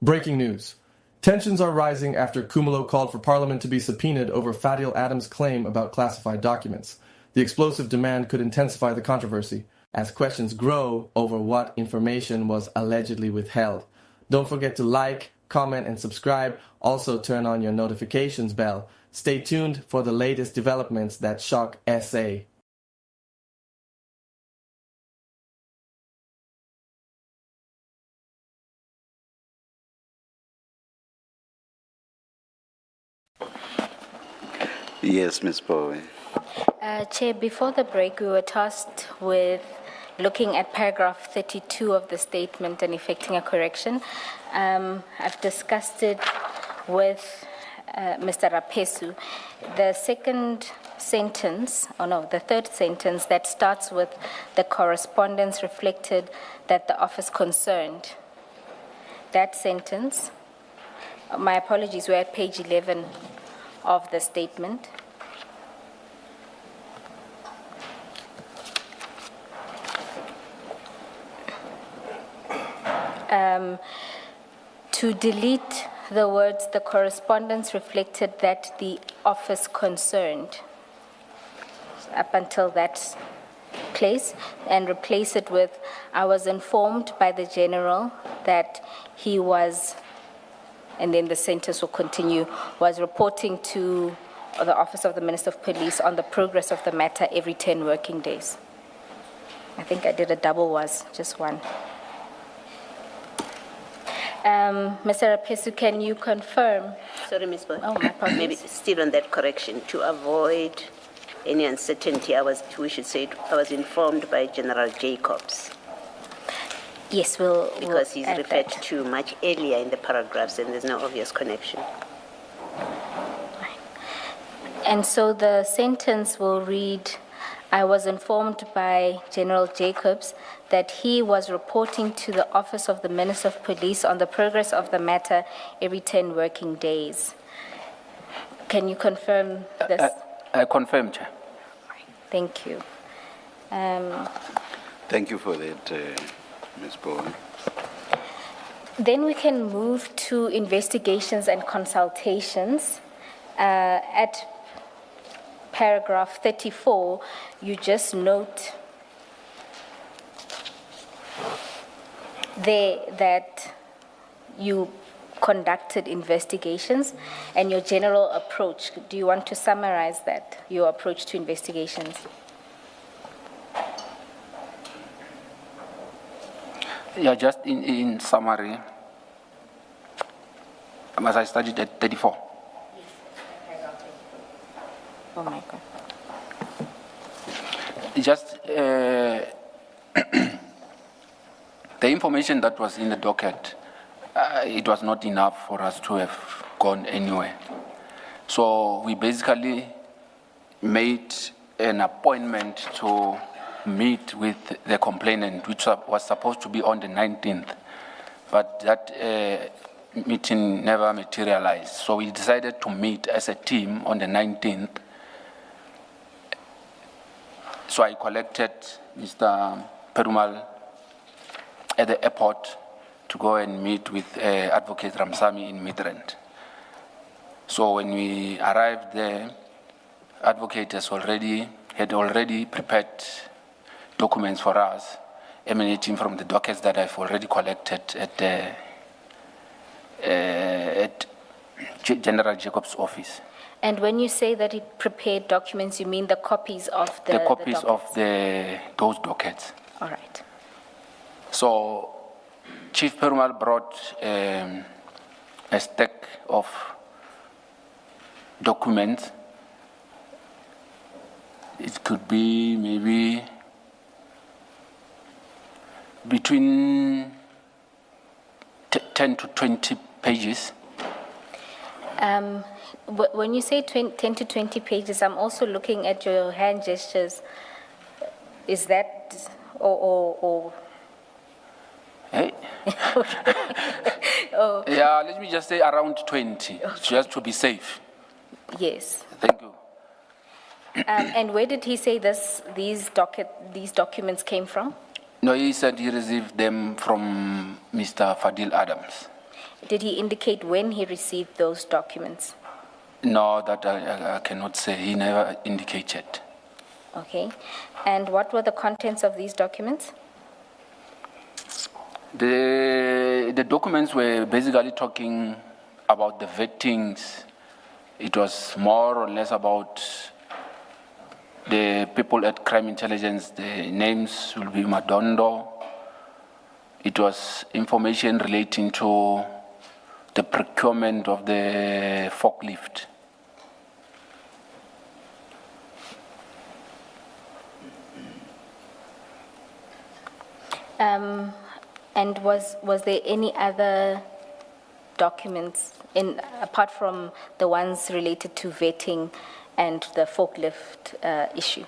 Breaking news. Tensions are rising after KHUMALO called for Parliament to be subpoenaed over FADIEL Adams' claim about classified documents. The explosive demand could intensify the controversy as questions grow over what information was allegedly withheld. Don't forget to like, comment, and subscribe. Also turn on your notifications bell. Stay tuned for the latest developments that shock SA. Yes, Ms. Bowie. Chair, before the break, we were tasked with looking at paragraph 32 of the statement and effecting a correction. I've discussed it with Mr. Rapesu. The third sentence that starts with the correspondence reflected that the office concerned. That sentence, my apologies, we're at page 11 of the statement. To delete the words, the correspondence reflected that the office concerned, up until that place, and replace it with, I was informed by the general that he was, and then the sentence will continue, was reporting to the Office of the Minister of Police on the progress of the matter every 10 working days. I think I did a double was, just one. Mr. Rapesu, can you confirm? Sorry, Ms. Boyd. Oh, my apologies. Maybe still on that correction, to avoid any uncertainty, we should say I was informed by General Jacobs. Yes, because he's add referred that to much earlier in the paragraphs, and there's no obvious connection. And so the sentence will read, I was informed by General Jacobs that he was reporting to the Office of the Minister of Police on the progress of the matter every 10 working days. Can you confirm this? I confirm, Chair. Thank you. Thank you for that, Ms. Bowie. Then we can move to investigations and consultations. At paragraph 34, you just note there that you conducted investigations and your general approach. Do you want to summarize that, your approach to investigations? Yeah, just in summary, as I studied at 34. Oh my God. Just the information that was in the docket, it was not enough for us to have gone anywhere. So we basically made an appointment to meet with the complainant, which was supposed to be on the 19th, but that meeting never materialized. So we decided to meet as a team on the 19th. So I collected Mr. Perumal at the airport to go and meet with Advocate Ramsamy in Midrand. So when we arrived there, Advocate had already prepared documents for us emanating from the dockets that I've already collected at General Jacobs' office. And when you say that he prepared documents, you mean the copies of the copies dockets? Of those dockets. All right. So Chief Perumal brought a stack of documents. It could be maybe between 10 to 20 pages. When you say 10 to 20 pages, I'm also looking at your hand gestures. Is that, or Hey. Oh. Yeah, let me just say around 20, just to be safe. Yes. Thank you. And where did he say these documents came from? No, he said he received them from Mr. FADIEL Adams. Did he indicate when he received those documents? No, that I cannot say. He never indicated. Okay. And what were the contents of these documents? The documents were basically talking about the vettings. It was more or less about the people at Crime Intelligence. The names will be Madondo. It was information relating to the procurement of the forklift. And was there any other documents apart from the ones related to vetting and the forklift issue?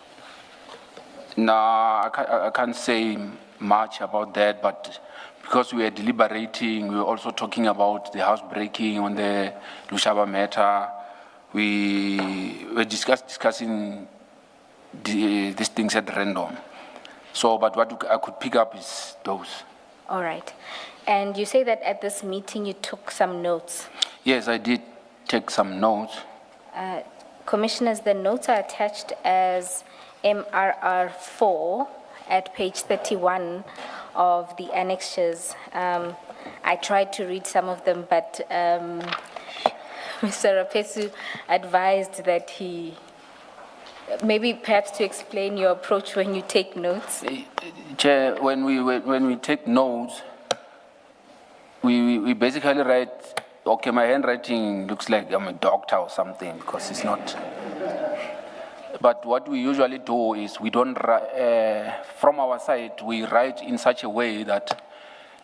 No, I can't say much about that, but because we were deliberating, we were also talking about the housebreaking on the Lushaba matter. We were discussing these things at random. So, but what I could pick up is those. All right. And you say that at this meeting you took some notes. Yes, I did take some notes. Commissioners, the notes are attached as MRR 4 at page 31 of the annexures. I tried to read some of them, but Mr. Rapesu advised that he, maybe perhaps to explain your approach when you take notes. Chair, when we take notes, we basically write, okay, my handwriting looks like I'm a doctor or something, because it's not. But what we usually do is we don't, from our side, we write in such a way that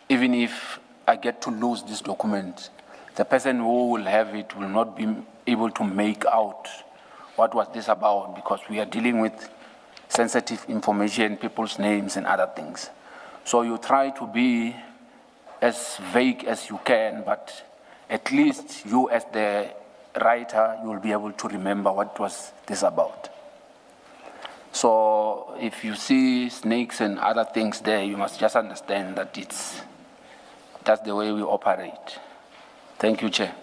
even if I get to lose this document, the person who will have it will not be able to make out what was this about, because we are dealing with sensitive information, people's names and other things. So you try to be as vague as you can, but at least you as the writer, you will be able to remember what was this about. So if you see snakes and other things there, you must just understand that that's the way we operate. Thank you, Chair.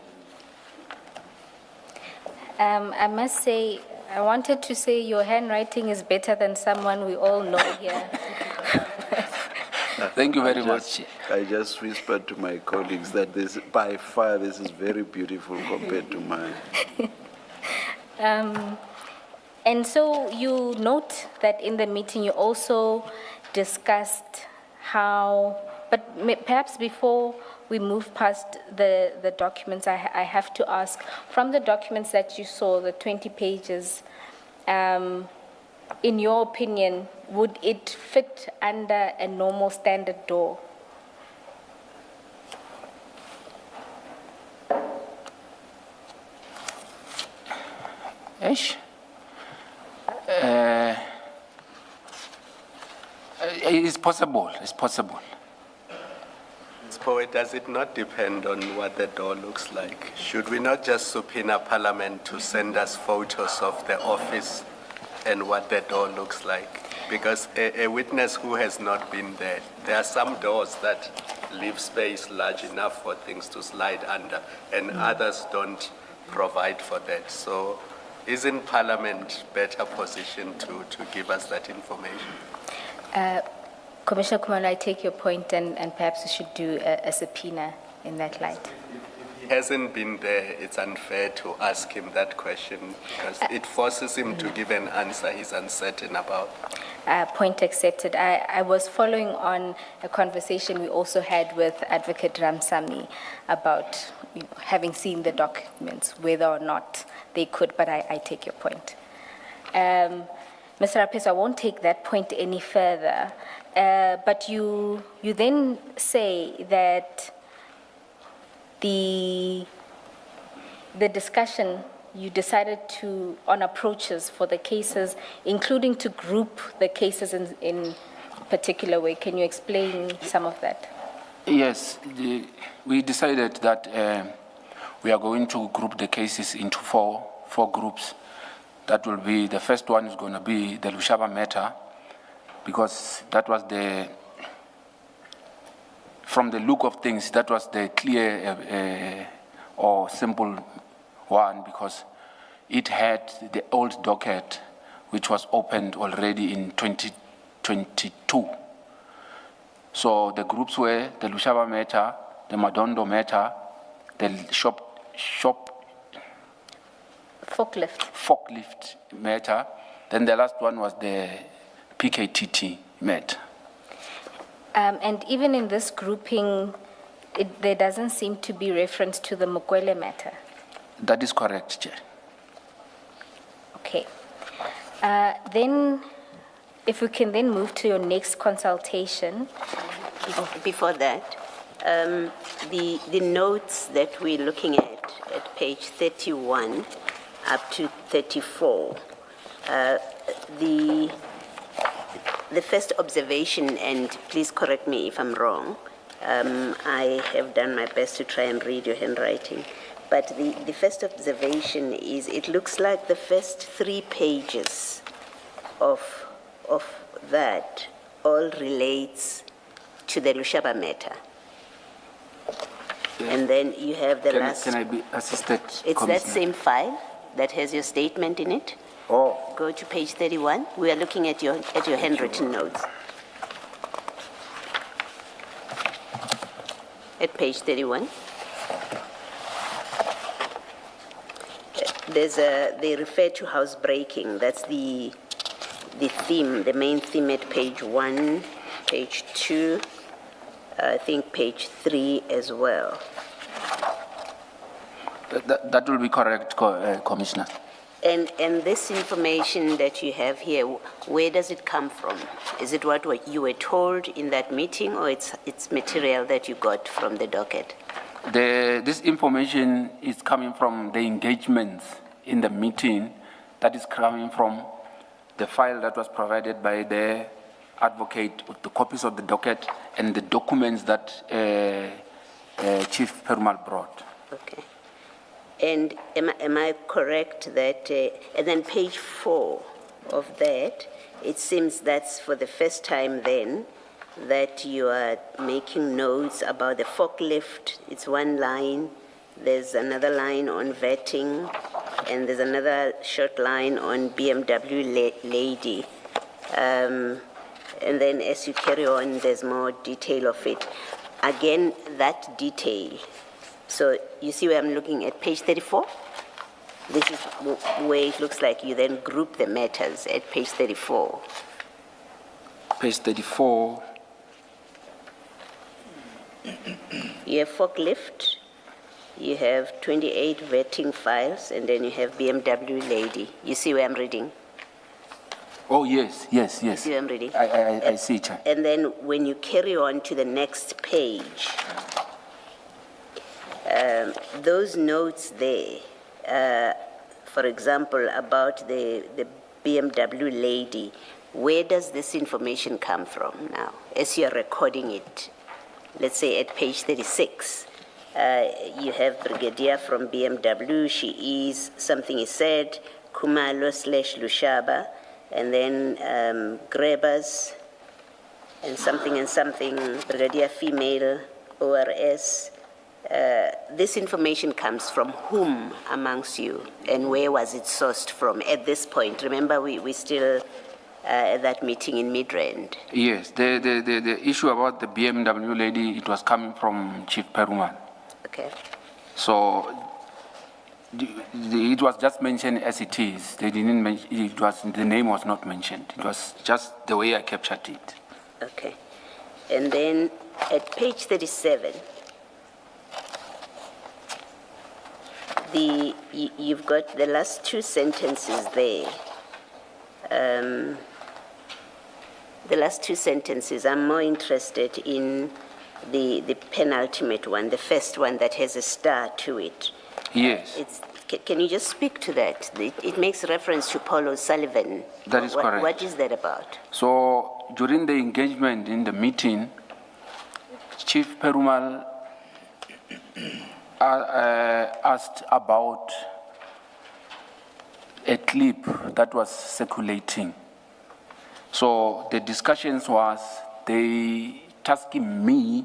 I must say, I wanted to say your handwriting is better than someone we all know here. Thank you very much. I just whispered to my colleagues that by far this is very beautiful compared to mine. And so you note that in the meeting you also discussed how, but perhaps before we move past the documents, I have to ask, from the documents that you saw, the 20 pages, in your opinion, would it fit under a normal standard door? Ish. It's possible. It's possible. Poet, does it not depend on what the door looks like? Should we not just subpoena Parliament to send us photos of the office and what the door looks like? Because a witness who has not been there, there are some doors that leave space large enough for things to slide under, and others don't provide for that. So isn't Parliament better positioned to give us that information? Commissioner KHUMALO, I take your point, and perhaps we should do a subpoena in that light. If he hasn't been there, it's unfair to ask him that question because it forces him to give an answer he's uncertain about. Point accepted. I was following on a conversation we also had with Advocate Ramsamy about having seen the documents, whether or not they could, but I take your point. Mr. Rapesu, I won't take that point any further. But you then say that the discussion, you decided on approaches for the cases, including to group the cases in a particular way. Can you explain some of that? Yes, we decided that we are going to group the cases into four groups. That will be, the first one is going to be the Lushaba matter, because that was the from the look of things, that was the clear or simple one, because it had the old docket, which was opened already in 2022. So the groups were the Lushaba matter, the Madondo matter, the forklift matter. Then the last one was the PKTT matter. And even in this grouping, there doesn't seem to be reference to the Mukwele matter. That is correct, Chair. Okay. Then, if we can then move to your next consultation. Before that, the notes that we're looking at page 31 up to 34, the first observation, and please correct me if I'm wrong, I have done my best to try and read your handwriting, but the first observation is it looks like the first 3 pages of that all relates to the Lushaba matter. And then you have the last... Can I be assisted, It's that same file that has your statement in it. Oh. Go to page 31. We are looking at your handwritten notes. At page 31. They refer to housebreaking. That's the theme, the main theme at page 1, page 2, I think page 3 as well. That will be correct, Commissioner. And this information that you have here, where does it come from? Is it what you were told in that meeting, or it's material that you got from the docket? This information is coming from the engagements in the meeting, that is coming from the file that was provided by the advocate, the copies of the docket, and the documents that Chief Perumal brought. Okay. And am I correct that, and then page 4 of that, it seems that's for the first time then that you are making notes about the forklift. It's one line, there's another line on vetting, and there's another short line on BMW lady. And then as you carry on, there's more detail of it. Again, that detail. So you see where I'm looking at page 34? This is where it looks like you then group the matters at page 34. Page 34. You have forklift, you have 28 vetting files, and then you have BMW lady. You see where I'm reading? Oh, yes. You see where I'm reading? I see, Chair. And then when you carry on to the next page, those notes there, for example, about the BMW lady, where does this information come from now, as you're recording it? Let's say at page 36, you have Brigadier from BMW, she is, something is said, KHUMALO / Lushaba, and then Grabbers, and something, Brigadier female, ORS. This information comes from whom amongst you, and where was it sourced from at this point? Remember, we still at that meeting in Midrand. Yes, the issue about the BMW lady, it was coming from Chief Perumal. Okay. So it was just mentioned as it is. They didn't mention, the name was not mentioned. It was just the way I captured it. Okay. And then at page 37, you've got the last 2 sentences there. The last 2 sentences, I'm more interested in the penultimate one, the first one that has a star to it. Yes. Can you just speak to that? It makes reference to Paul O'Sullivan. That is correct. What is that about? So during the engagement in the meeting, Chief Perumal asked about a clip that was circulating. So the discussions was they tasking me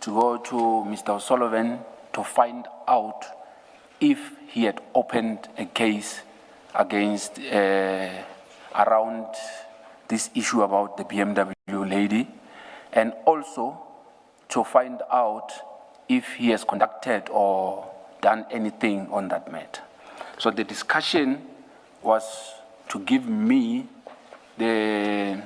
to go to Mr. O'Sullivan to find out if he had opened a case against around this issue about the BMW lady, and also to find out if he has conducted or done anything on that matter. So the discussion was to give me the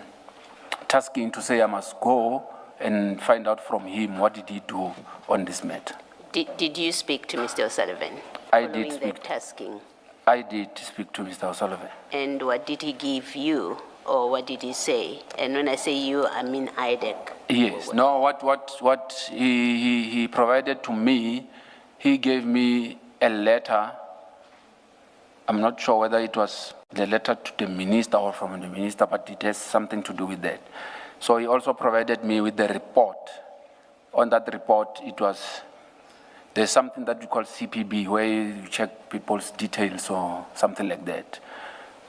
tasking to say I must go and find out from him what did he do on this matter. Did you speak to Mr. O'Sullivan? I did speak. The tasking? I did speak to Mr. O'Sullivan. And what did he give you, or what did he say? And when I say you, I mean IDEC. Yes. No, what he provided to me, he gave me a letter. I'm not sure whether it was the letter to the minister or from the minister, but it has something to do with that. So he also provided me with the report. On that report, there's something that we call CPB, where you check people's details or something like that.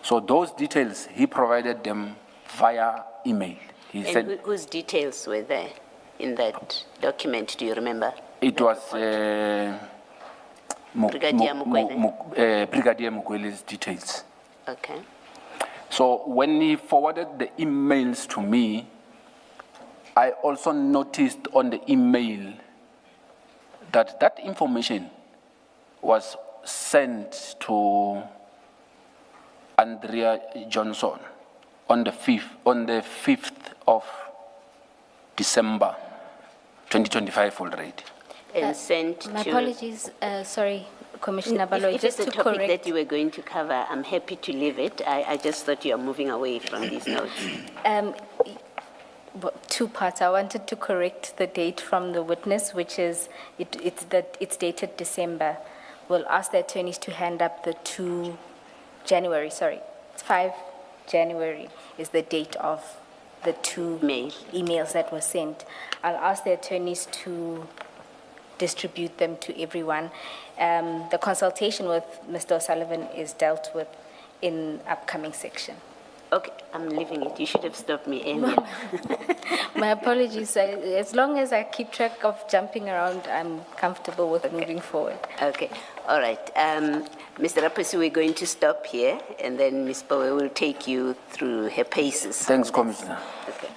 So those details, he provided them via email. He said, whose details were there in that document, do you remember? It was Brigadier Mukwele. Brigadier Mukwele's details. Okay. So when he forwarded the emails to me, I also noticed on the email that information was sent to Andrea Johnson on the 5th of December 2025 already. And sent My to... apologies, sorry, Commissioner Baloyi, If just it's a to topic correct. that you were going to cover, I'm happy to leave it. I just thought you were moving away from these notes. Two parts. I wanted to correct the date from the witness, which is it's dated December. We'll ask the attorneys to hand up the 2 January. Sorry, it's 5 January is the date of the 2 emails that were sent. I'll ask the attorneys to distribute them to everyone. The consultation with Mr. O'Sullivan is dealt with in upcoming section. Okay, I'm leaving it. You should have stopped me earlier. My apologies. As long as I keep track of jumping around, I'm comfortable with moving forward. Okay, all right. Mr. Rapesu, we're going to stop here, and then Ms. Bowe will take you through her paces. Thanks, Commissioner. Okay.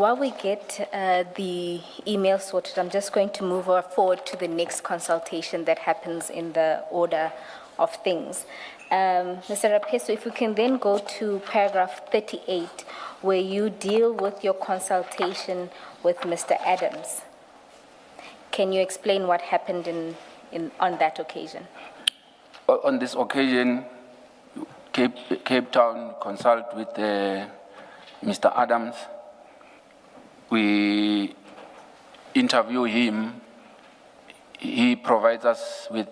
While we get the email sorted, I'm just going to move forward to the next consultation that happens in the order of things. Mr. Rapesu, if we can then go to paragraph 38, where you deal with your consultation with Mr. Adams. Can you explain what happened on that occasion? On this occasion, Cape Town consult with Mr. Adams. We interview him. He provides us with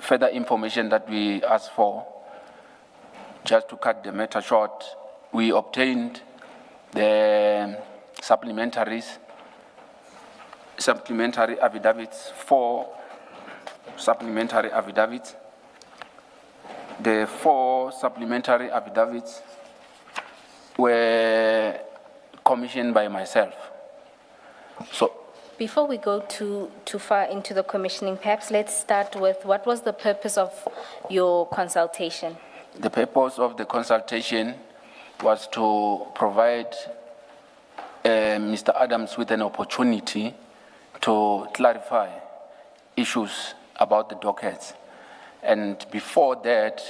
further information that we asked for. Just to cut the matter short, we obtained the supplementary affidavits, 4 supplementary affidavits. The 4 supplementary affidavits were commissioned by myself. So, before we go too far into the commissioning, perhaps let's start with what was the purpose of your consultation? The purpose of the consultation was to provide Mr. Adams with an opportunity to clarify issues about the dockets. And before that,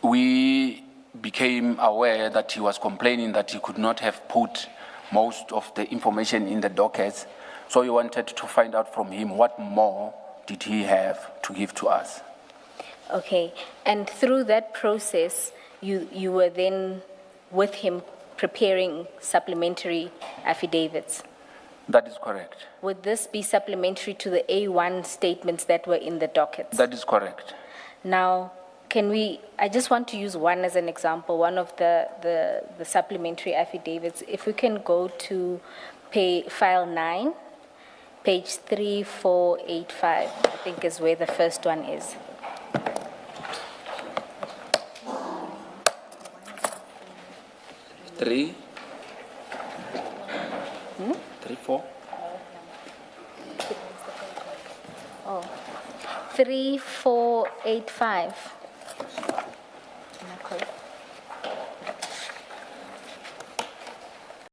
we became aware that he was complaining that he could not have put most of the information in the dockets. So we wanted to find out from him what more did he have to give to us. Okay, and through that process, you were then with him preparing supplementary affidavits? That is correct. Would this be supplementary to the A1 statements that were in the dockets? That is correct. Now, I just want to use one as an example, one of the supplementary affidavits. If we can go to file 9, Page 3485, I think is where the first one is. Three, 4. 3485. Am I correct?